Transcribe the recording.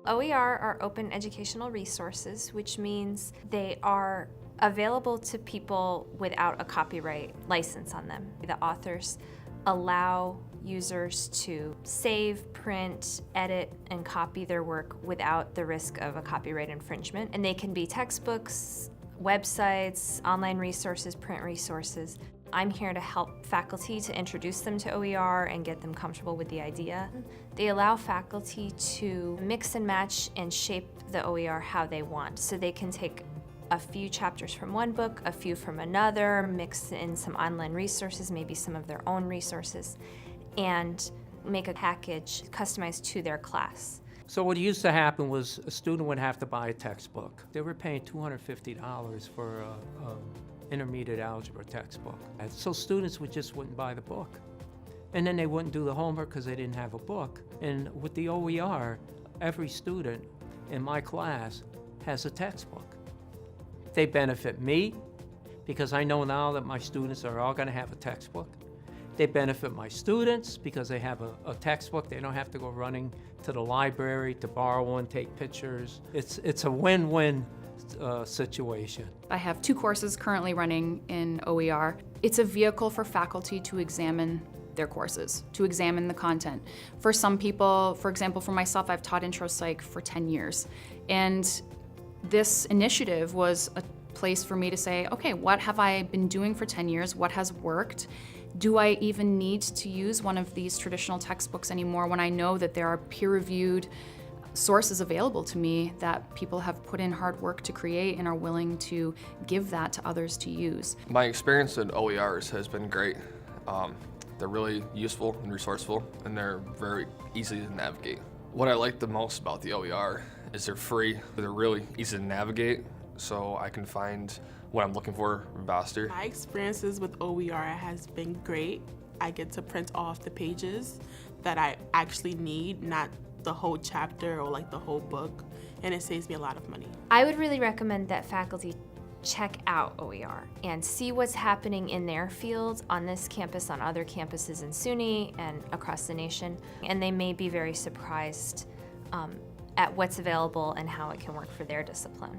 OER are open educational resources, which means they are available to people without a copyright license on them. The authors allow users to save, print, edit, and copy their work without the risk of a copyright infringement. And they can be textbooks, websites, online resources, print resources. I'm here to help faculty to introduce them to OER and get them comfortable with the idea. They allow faculty to mix and match and shape the OER how they want. So they can take a few chapters from one book, a few from another, mix in some online resources, maybe some of their own resources, and make a package customized to their class. So what used to happen was a student would have to buy a textbook. They were paying $250 for an intermediate algebra textbook. And so students just wouldn't buy the book. And then they wouldn't do the homework because they didn't have a book. And with the OER, every student in my class has a textbook. They benefit me because I know now that my students are all going to have a textbook. They benefit my students because they have a textbook. They don't have to go running to the library to borrow one, take pictures. It's a win-win situation. I have 2 courses currently running in OER. It's a vehicle for faculty to examine their courses, to examine the content. For some people, for example, for myself, I've taught intro psych for 10 years. And this initiative was a place for me to say, okay, what have I been doing for 10 years? What has worked? Do I even need to use one of these traditional textbooks anymore when I know that there are peer-reviewed sources available to me that people have put in hard work to create and are willing to give that to others to use? My experience in OERs has been great. They're really useful and resourceful, and they're very easy to navigate. What I like the most about the OER is they're free. They're really easy to navigate, so I can find what I'm looking for faster. My experiences with OER has been great. I get to print off the pages that I actually need, not the whole chapter or like the whole book, and it saves me a lot of money. I would really recommend that faculty check out OER and see what's happening in their field on this campus, on other campuses in SUNY and across the nation, and they may be very surprised at what's available and how it can work for their discipline.